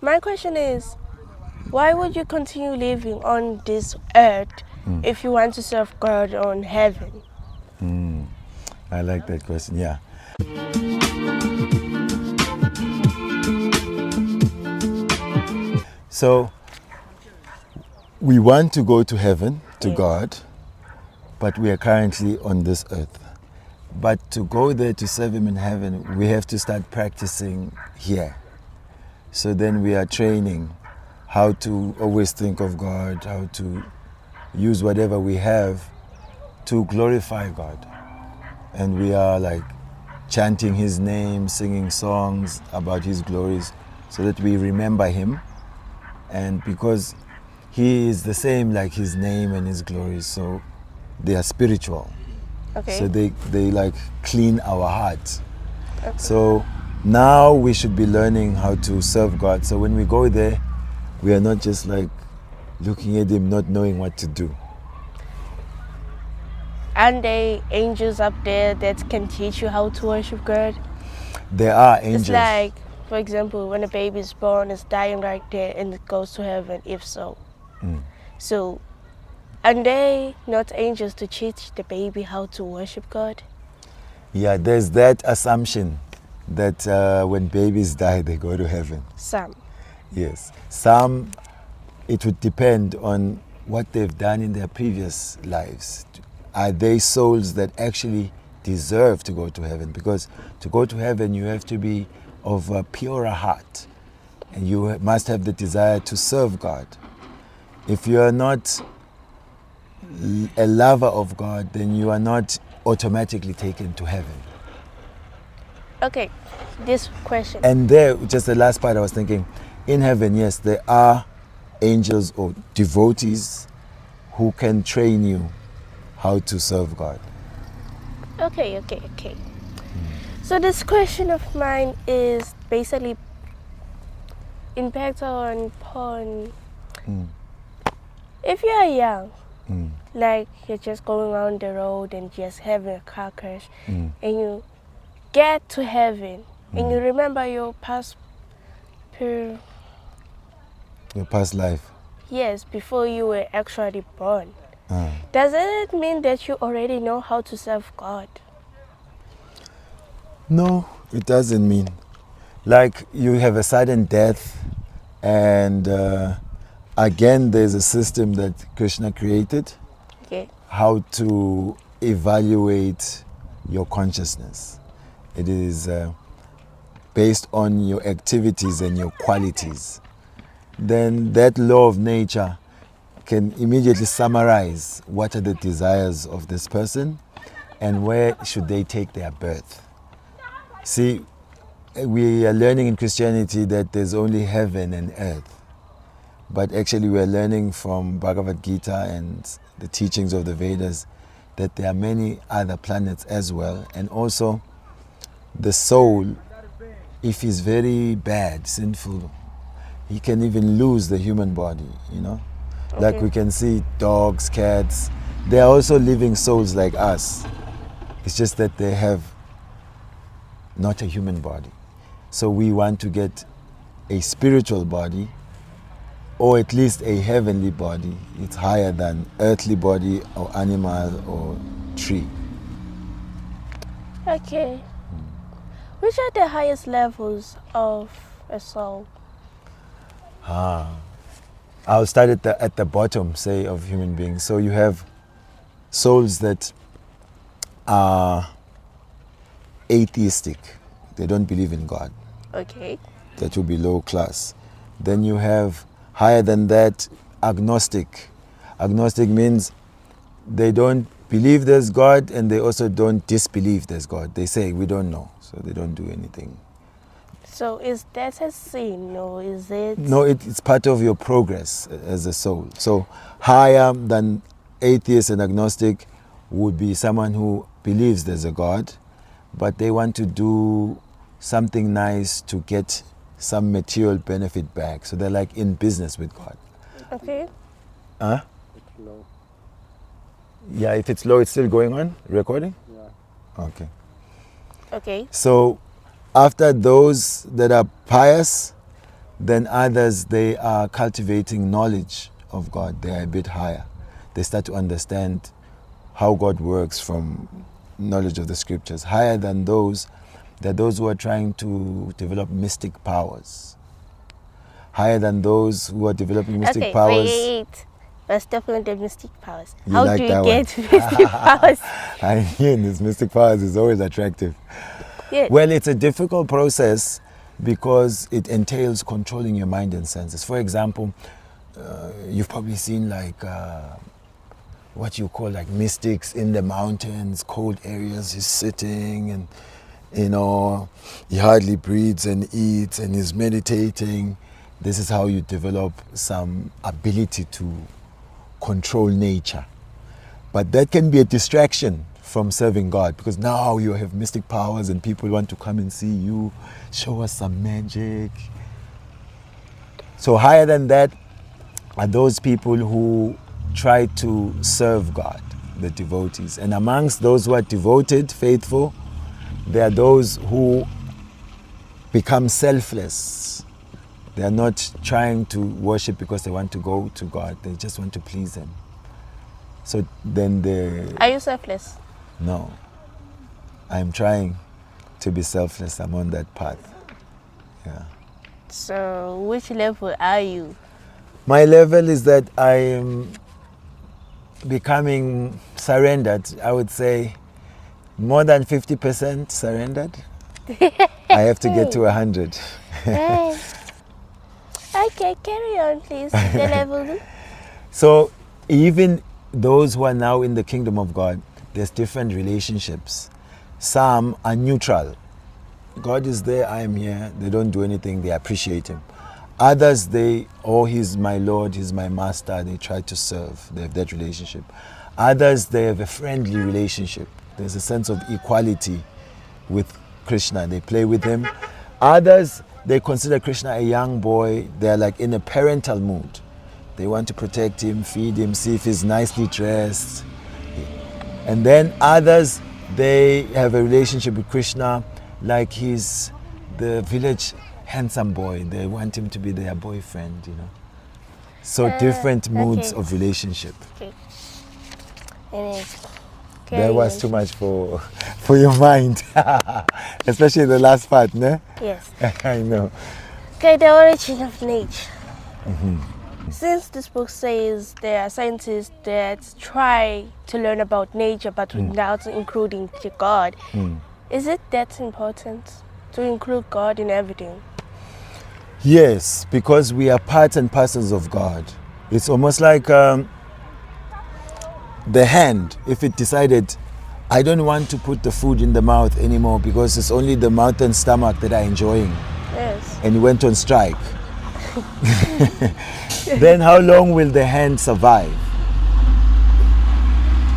My question is, why would you continue living on this earth if you want to serve God on heaven? I like that question, yeah. So, we want to go to heaven, to God, but we are currently on this earth. But to go there to serve Him in heaven, we have to start practicing here. So then we are training how to always think of God, how to use whatever we have to glorify God. And we are like chanting His name, singing songs about His glories so that we remember Him. And because He is the same like His name and His glories, so they are spiritual. Okay. So they like clean our hearts. Okay. So now we should be learning how to serve God. So when we go there, we are not just like looking at Him, not knowing what to do. Aren't there angels up there that can teach you how to worship God? There are angels. It's like, for example, when a baby is born, it's dying right there and it goes to heaven, if so. So, aren't they not angels to teach the baby how to worship God? Yeah, there's that assumption that when babies die, they go to heaven. Some. Yes. Some, it would depend on what they've done in their previous lives. Are they souls that actually deserve to go to heaven? Because to go to heaven, you have to be of a purer heart. And you must have the desire to serve God. If you are not a lover of God, then you are not automatically taken to heaven. Okay, this question. And there, just the last part I was thinking, in heaven, yes, there are angels or devotees who can train you how to serve God. Okay. So this question of mine is basically impact on if you are young, like you're just going on the road and just having a car crash, and you get to heaven and you remember your past life. Yes, before you were actually born. Does it mean that you already know how to serve God? No, it doesn't mean. Like you have a sudden death, and again, there's a system that Krishna created, how to evaluate your consciousness. It is based on your activities and your qualities. Then that law of nature can immediately summarize what are the desires of this person and where should they take their birth. See, we are learning in Christianity that there's only heaven and earth. But actually we are learning from Bhagavad Gita and the teachings of the Vedas that there are many other planets as well. And also the soul, if he's very bad, sinful, he can even lose the human body, you know. Like we can see dogs, cats, they are also living souls like us. It's just that they have not a human body. So we want to get a spiritual body, or at least a heavenly body. It's higher than earthly body or animal or tree. Okay. Which are the highest levels of a soul? I'll start at the bottom, say, of human beings. So you have souls that are atheistic. They don't believe in God. Okay. That will be low class. Then you have higher than that, agnostic. Agnostic means they don't believe there's God and they also don't disbelieve there's God. They say, we don't know, so they don't do anything. So is that a sin, or is it? No, it's part of your progress as a soul. So higher than atheist and agnostic would be someone who believes there's a God, but they want to do something nice to get some material benefit back. So they're like in business with God. Okay. Huh? It's low. Yeah, if it's low, it's still going on? Recording? Yeah. Okay. Okay. So after those that are pious, Then others, they are cultivating knowledge of God. They are a bit higher. They start to understand how God works from knowledge of the scriptures. Higher than those, they're those who are trying to develop mystic powers. Higher than those who are developing mystic powers. Wait. That's definitely the mystic powers. You How like do you that get one? mystic powers? I mean, this mystic powers is always attractive. Yeah. Well, it's a difficult process because it entails controlling your mind and senses. For example, you've probably seen like what you call like mystics in the mountains, cold areas. He's sitting and, you know, he hardly breathes and eats and he's meditating. This is how you develop some ability to control nature. But that can be a distraction from serving God, because now you have mystic powers and people want to come and see you, show us some magic. So higher than that are those people who try to serve God, the devotees. And amongst those who are devoted, faithful, there are those who become selfless. They are not trying to worship because they want to go to God. They just want to please Him. So then they... Are you selfless? No. I'm trying to be selfless. I'm on that path. Yeah. So which level are you? My level is that I am becoming surrendered. I would say more than 50% surrendered. I have to get to 100. Hey. Okay, carry on, please. The level. So even those who are now in the kingdom of God, there's different relationships. Some are neutral. God is there, I am here. They don't do anything, they appreciate Him. Others, He's my Lord, He's my Master. They try to serve. They have that relationship. Others, they have a friendly relationship. There's a sense of equality with Krishna. They play with Him. Others, they consider Krishna a young boy. They're like in a parental mood. They want to protect him, feed him, see if he's nicely dressed. And then others, they have a relationship with Krishna like he's the village handsome boy. They want him to be their boyfriend, you know. So different moods of relationship. Okay. That was too much for your mind. Especially the last part, ne? Yes. I know. Okay, the origin of nature. Mm-hmm. Since this book says there are scientists that try to learn about nature but without including God, is it that important to include God in everything? Yes, because we are parts and parcels of God. It's almost like the hand, if it decided, I don't want to put the food in the mouth anymore because it's only the mouth and stomach that are enjoying. Yes. And it went on strike. Then how long will the hand survive?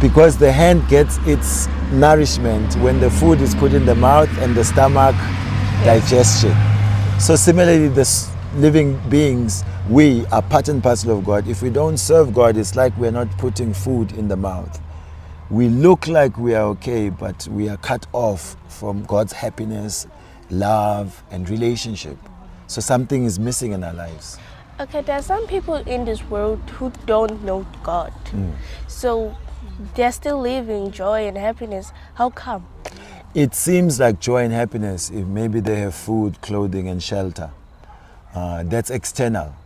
Because the hand gets its nourishment when the food is put in the mouth and the stomach digestion. So similarly, the living beings, we are part and parcel of God. If we don't serve God, it's like we're not putting food in the mouth. We look like we are okay, but we are cut off from God's happiness, love, and relationship. So something is missing in our lives. Okay, there are some people in this world who don't know God. So they're still living joy and happiness. How come? It seems like joy and happiness if maybe they have food, clothing, and shelter. That's external.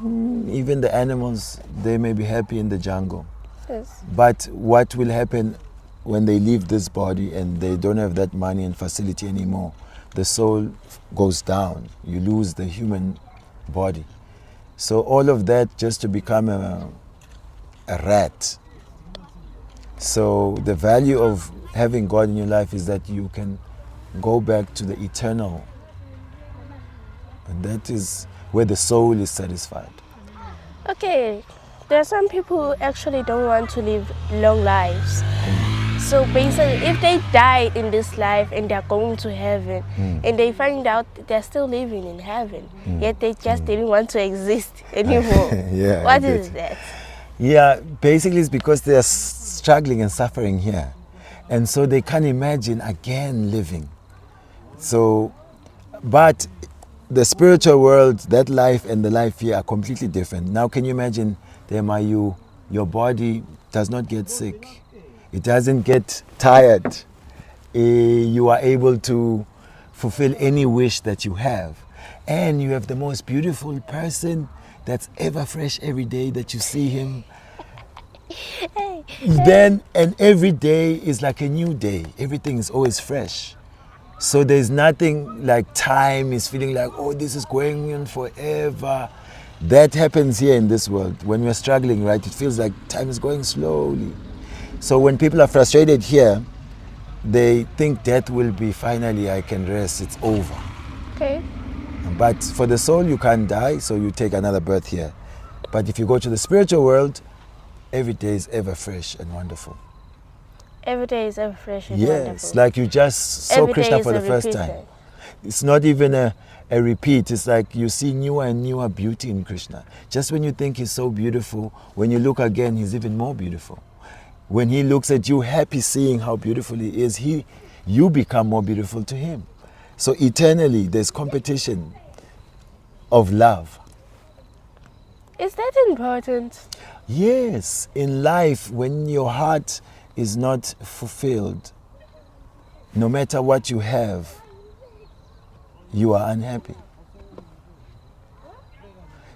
Even the animals, they may be happy in the jungle. Yes. But what will happen when they leave this body and they don't have that money and facility anymore? The soul goes down. You lose the human body. So all of that just to become a rat. So the value of having God in your life is that you can go back to the eternal. And that is where the soul is satisfied. Okay, there are some people who actually don't want to live long lives. So basically, if they die in this life and they're going to heaven, and they find out they're still living in heaven, yet they just didn't want to exist anymore. Yeah, What is that? Yeah, basically it's because they are struggling and suffering here. And so they can't imagine again living. So, but the spiritual world, that life and the life here are completely different. Now can you imagine, Tema, your body does not get sick. It doesn't get tired. You are able to fulfill any wish that you have. And you have the most beautiful person that's ever fresh every day that you see him. Then, and every day is like a new day. Everything is always fresh. So there's nothing like time is feeling like, oh, this is going on forever. That happens here in this world. When we're struggling, right, it feels like time is going slowly. So when people are frustrated here, they think death will be finally, I can rest, it's over. Okay. But for the soul, you can't die, so you take another birth here. But if you go to the spiritual world, every day is ever fresh and wonderful. Every day is ever fresh and wonderful. Yes, like you just saw Krishna for the first time. It's not even a repeat. It's like you see newer and newer beauty in Krishna. Just when you think he's so beautiful, when you look again, he's even more beautiful. When he looks at you, happy seeing how beautiful he is, you become more beautiful to him. So eternally, there's competition of love. Is that important? Yes, in life, when your heart is not fulfilled, no matter what you have, you are unhappy.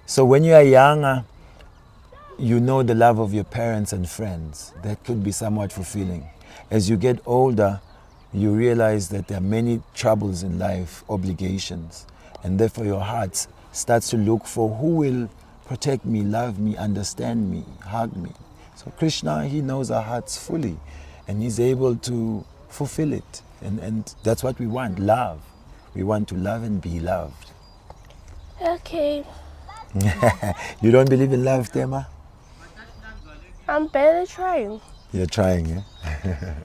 So when you are younger, you know the love of your parents and friends. That could be somewhat fulfilling. As you get older, you realize that there are many troubles in life, obligations, and therefore your heart starts to look for who will protect me, love me, understand me, hug me. So Krishna, he knows our hearts fully, and he's able to fulfill it. And that's what we want, love. We want to love and be loved. Okay. You don't believe in love, Tema? I'm barely trying. You're trying, yeah?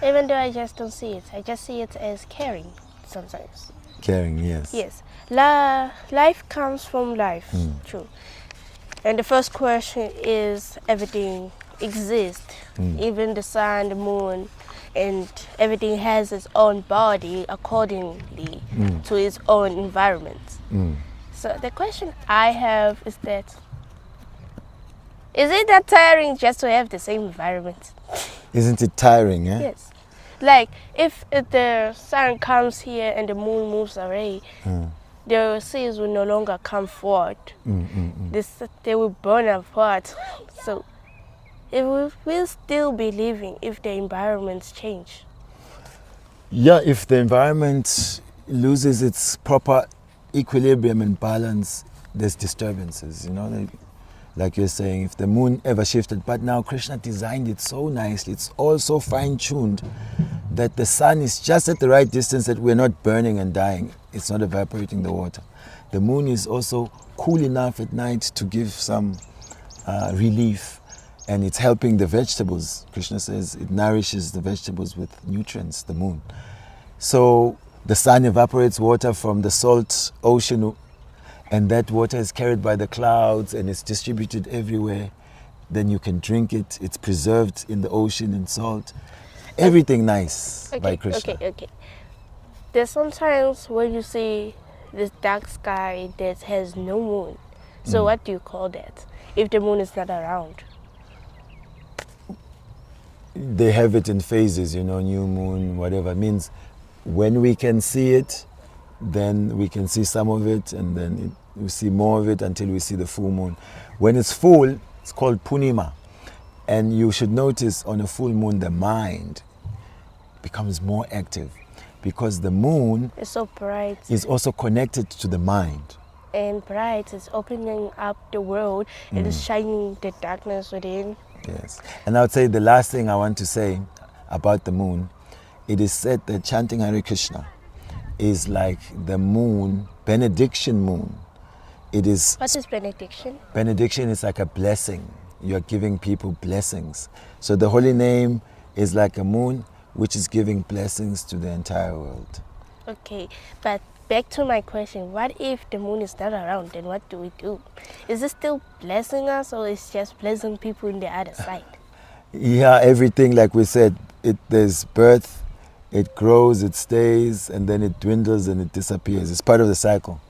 Even though I just don't see it. I just see it as caring sometimes. Caring, yes. Yes. Life comes from life, true. And the first question is, everything exists, even the sun, the moon, and everything has its own body accordingly to its own environment. So the question I have is that, is it that tiring just to have the same environment? Isn't it tiring, eh? Yes. Like, if the sun comes here and the moon moves away, the seas will no longer come forward. They will burn apart. So it will still be living if the environments change. Yeah, if the environment loses its proper equilibrium and balance, there's disturbances, you know. Like you're saying, if the moon ever shifted, but now Krishna designed it so nicely, it's all so fine-tuned that the sun is just at the right distance that we're not burning and dying. It's not evaporating the water. The moon is also cool enough at night to give some relief, and it's helping the vegetables. Krishna says it nourishes the vegetables with nutrients, the moon. So the sun evaporates water from the salt ocean, and that water is carried by the clouds and it's distributed everywhere. Then you can drink it. It's preserved in the ocean in salt. Everything nice by Krishna. Okay. There's sometimes when you see this dark sky that has no moon. So what do you call that if the moon is not around? They have it in phases, you know, new moon, whatever. It means when we can see it, then we can see some of it, and then we see more of it until we see the full moon. When it's full, it's called Punima. And you should notice on a full moon, the mind becomes more active because the moon is so bright. Is also connected to the mind. And bright is opening up the world. It is shining the darkness within. Yes. And I would say the last thing I want to say about the moon, it is said that chanting Hare Krishna is like the moon, benediction moon. It is. What is benediction? Benediction is like a blessing. You are giving people blessings. So the holy name is like a moon which is giving blessings to the entire world. Okay, but back to my question. What if the moon is not around? Then what do we do? Is it still blessing us, or is it just blessing people in the other side? Yeah, everything like we said, there's birth, it grows, it stays, and then it dwindles and it disappears. It's part of the cycle.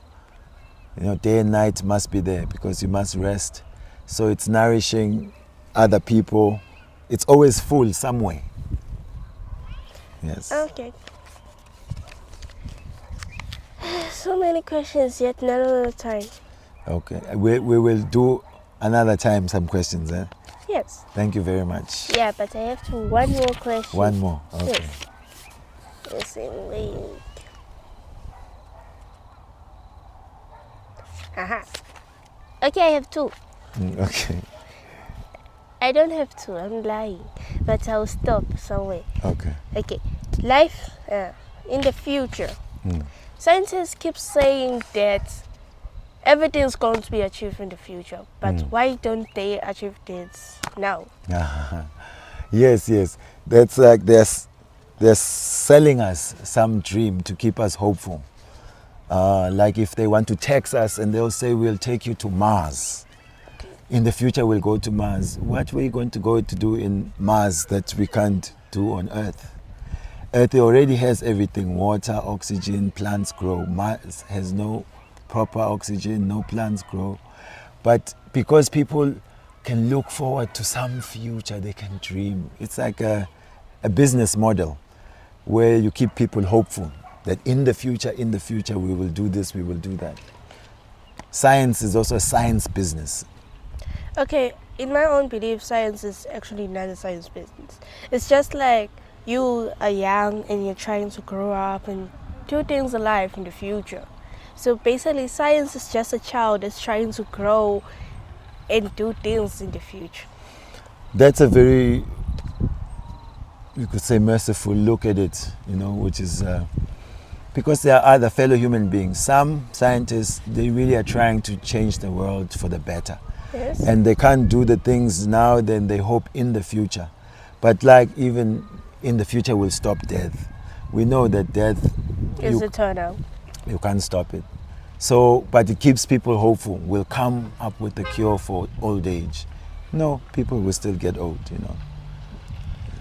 Day and night must be there because you must rest. So it's nourishing other people. It's always full somewhere. Yes. Okay. So many questions, yet none of the time. Okay. We will do another time some questions, eh? Yes. Thank you very much. Yeah, but I have one more question. One more. Okay. Yes. Wait. Aha. Okay, I have two. Okay. I don't have two, I'm lying. But I'll stop somewhere. Okay. Okay. Life in the future. Scientists keep saying that everything's going to be achieved in the future. But why don't they achieve this now? Yes. That's like they're selling us some dream to keep us hopeful. Like if they want to tax us and they'll say we'll take you to Mars. In the future we'll go to Mars. What were you going to go to do in Mars that we can't do on Earth? Earth already has everything, water, oxygen, plants grow. Mars has no proper oxygen, no plants grow. But because people can look forward to some future, they can dream. It's like a business model where you keep people hopeful that in the future we will do this, we will do that. Science is also a science business. Okay, in my own belief, science is actually not a science business. It's just like you are young and you're trying to grow up and do things alive in the future. So basically, science is just a child that's trying to grow and do things in the future. That's a very, you could say, merciful look at it, which is because there are other fellow human beings. Some scientists, they really are trying to change the world for the better. Yes. And they can't do the things now, then they hope in the future. But like even in the future we'll stop death. We know that death is eternal. You can't stop it. So, but it keeps people hopeful. We'll come up with a cure for old age. No, people will still get old,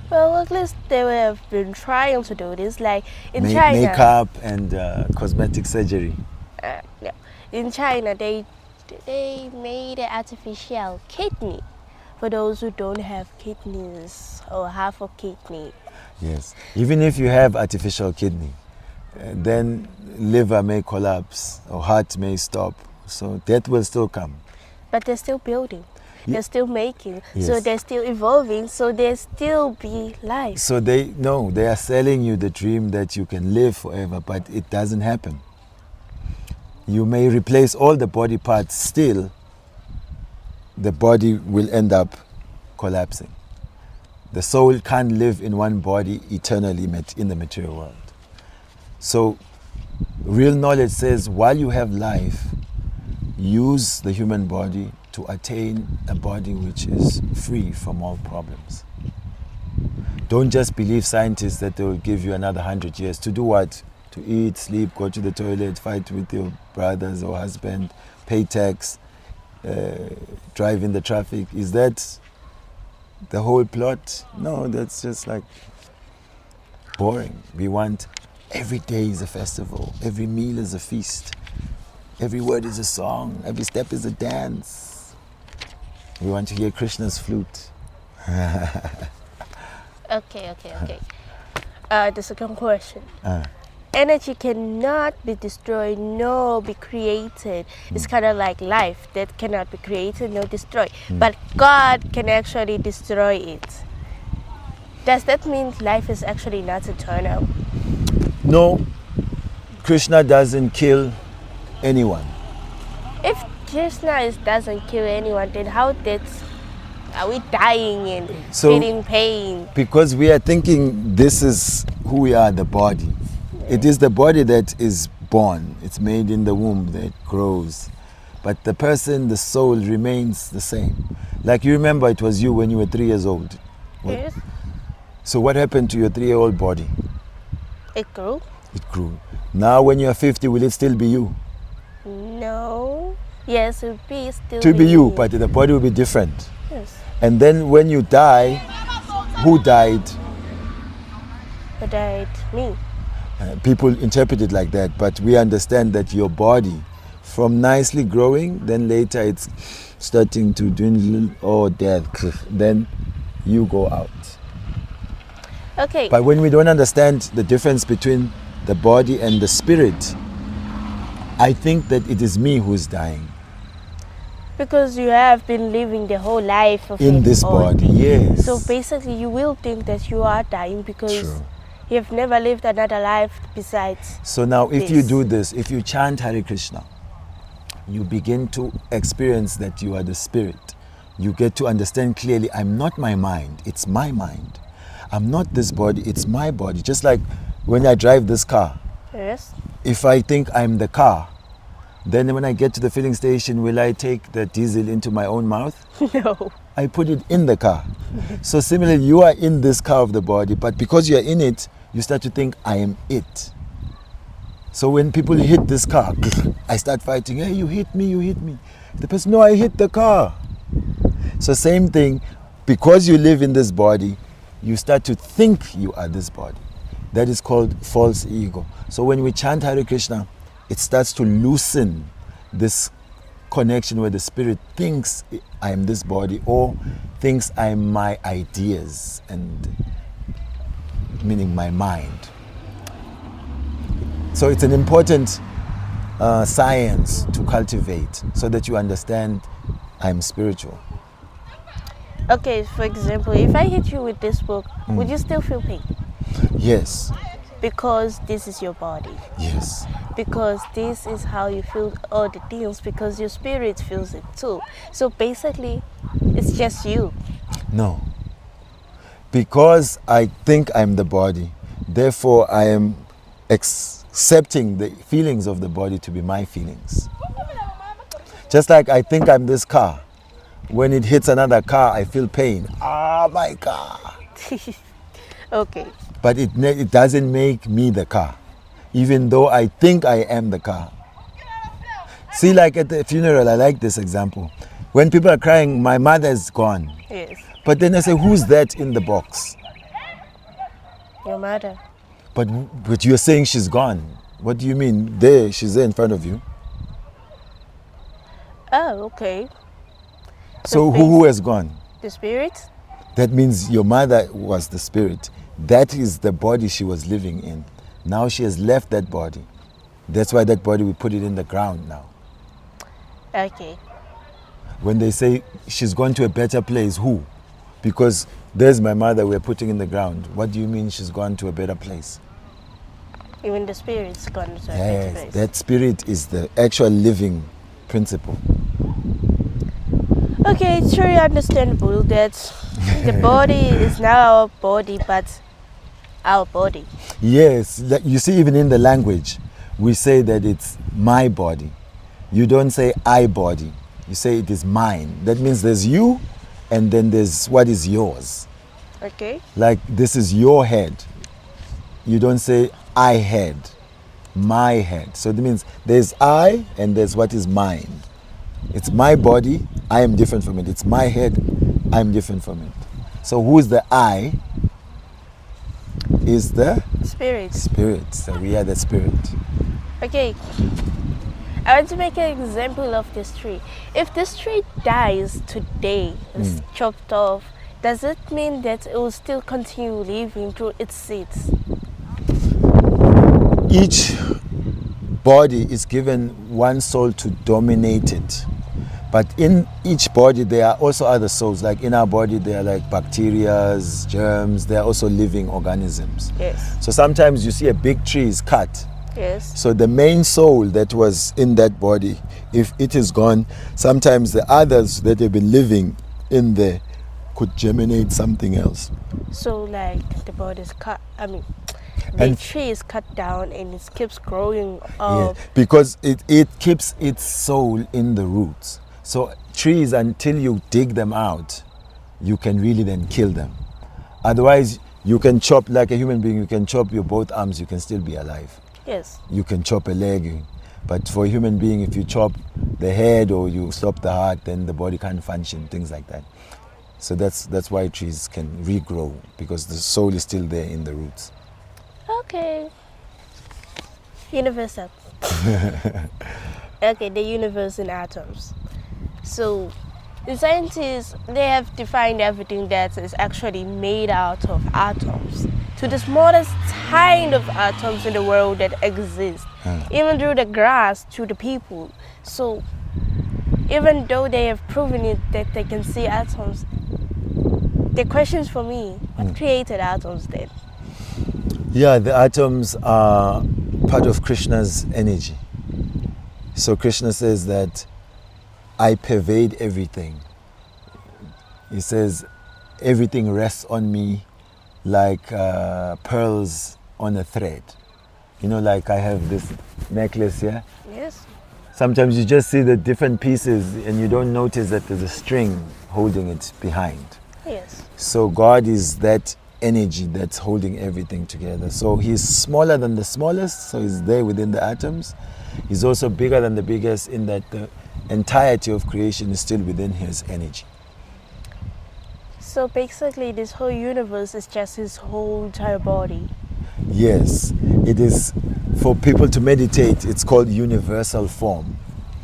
Well, at least they have been trying to do this, like in China. Makeup and cosmetic surgery. Yeah. In China, they made an artificial kidney for those who don't have kidneys or half a kidney. Yes. Even if you have artificial kidney, then liver may collapse or heart may stop. So death will still come. But they're still building. They're still making. Yes. So they're still evolving. So there still be life. So they are selling you the dream that you can live forever, but it doesn't happen. You may replace all the body parts, still the body will end up collapsing. The soul can't live in one body eternally in the material world. So real knowledge says while you have life, use the human body to attain a body which is free from all problems. Don't just believe scientists that they will give you another 100 years. To do what? To eat, sleep, go to the toilet, fight with your brothers or husband, pay tax, drive in the traffic. Is that the whole plot? No, that's just like boring. We want every day is a festival, every meal is a feast, every word is a song, every step is a dance. We want to hear Krishna's flute. Okay. The second question. Energy cannot be destroyed nor be created. It's kind of like life that cannot be created nor destroyed. But God can actually destroy it. Does that mean life is actually not eternal? No, Krishna doesn't kill anyone. If Krishna doesn't kill anyone, then how are we dying and feeling pain? Because we are thinking this is who we are, the body. It is the body that is born. It's made in the womb that grows. But the person, the soul remains the same. Like you remember it was you when you were 3 years old. Yes. So what happened to your 3-year-old body? It grew. It grew. Now when you are 50, will it still be you? No. Yes, it will be still to be you, but the body will be different. Yes. And then when you die, who died? Who died? Me. People interpret it like that, but we understand that your body from nicely growing, then later it's starting to dwindle or death. Then you go out. Okay. But when we don't understand the difference between the body and the spirit, I think that it is me who's dying. Because you have been living the whole life of in this body, yes. So basically you will think that you are dying because True. you have never lived another life besides. So now if you do this, if you chant Hare Krishna, you begin to experience that you are the spirit. You get to understand clearly, I'm not my mind, it's my mind. I'm not this body, it's my body. Just like when I drive this car. Yes. If I think I'm the car, then when I get to the filling station, will I take the diesel into my own mouth? No. I put it in the car. So similarly, you are in this car of the body, but because you are in it, you start to think, I am it. So when people hit this car, I start fighting, hey, you hit me, you hit me. The person, no, I hit the car. So same thing, because you live in this body, you start to think you are this body. That is called false ego. So when we chant Hare Krishna, it starts to loosen this connection where the spirit thinks I am this body or thinks I am my ideas, and meaning my mind. So it's an important science to cultivate so that you understand I'm spiritual. Okay, for example, if I hit you with this book, would you still feel pain? Yes. Because this is your body. Yes. Because this is how you feel all the things, because your spirit feels it too. So basically, it's just you. No. Because I think I'm the body, therefore I am accepting the feelings of the body to be my feelings. Just like I think I'm this car. When it hits another car, I feel pain. Ah, my car. Okay. But it doesn't make me the car, even though I think I am the car. See, like at the funeral, I like this example. When people are crying, my mother is gone. Yes. But then I say, who's that in the box? Your mother. But you're saying she's gone. What do you mean? There, she's there in front of you. Oh, okay. So who has gone? The spirit? That means your mother was the spirit. That is the body she was living in. Now she has left that body. That's why that body, we put it in the ground now. Okay. When they say she's gone to a better place, who? Because there's my mother, we're putting in the ground. What do you mean she's gone to a better place? Even the spirit's gone to a better place. That spirit is the actual living principle. Okay, it's very understandable that the body is now our body, but our body. Yes, you see, even in the language, we say that it's my body. You don't say I body. You say it is mine. That means there's you, and then there's what is yours. Okay. Like this is your head. You don't say I head, my head. So that means there's I and there's what is mine. It's my body, I am different from it. It's my head, I'm different from it. So who's the I? Is the spirit. Spirit. So we are the spirit. Okay. I want to make an example of this tree. If this tree dies today, it's chopped off, does it mean that it will still continue living through its seeds? Each body is given one soul to dominate it. But in each body, there are also other souls. Like in our body, there are like bacteria, germs, they are also living organisms. Yes. So sometimes you see a big tree is cut. Yes. So the main soul that was in that body, if it is gone, sometimes the others that have been living in there could germinate something else. So like the body is cut, the tree is cut down and it keeps growing up. Yeah, because it keeps its soul in the roots. So trees, until you dig them out, you can really then kill them. Otherwise, you can chop, like a human being, you can chop your both arms, you can still be alive. Yes. You can chop a leg, but for a human being, if you chop the head or you stop the heart, then the body can't function, things like that. So that's why trees can regrow, because the soul is still there in the roots. Okay. Universal. Okay, the universe in atoms. So the scientists, they have defined everything that is actually made out of atoms to the smallest kind of atoms in the world that exist, even through the grass to the people. So even though they have proven it that they can see atoms, the question is for me, what created atoms then? Yeah, the atoms are part of Krishna's energy. So Krishna says that I pervade everything. He says everything rests on me like pearls on a thread. You know, like I have this necklace here. Yes. Sometimes you just see the different pieces and you don't notice that there's a string holding it behind. Yes. So God is that energy that's holding everything together. So he's smaller than the smallest, so he's there within the atoms. He's also bigger than the biggest in that the entirety of creation is still within his energy. So basically this whole universe is just his whole entire body. Yes, it is for people to meditate. It's called universal form.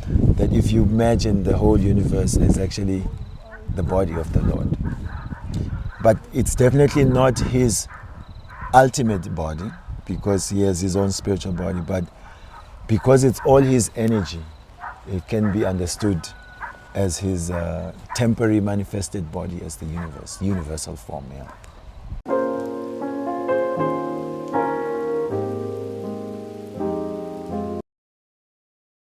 That if you imagine the whole universe is actually the body of the Lord. But it's definitely not his ultimate body because he has his own spiritual body. But because it's all his energy, it can be understood as his temporary manifested body as the universe, universal form. Yeah.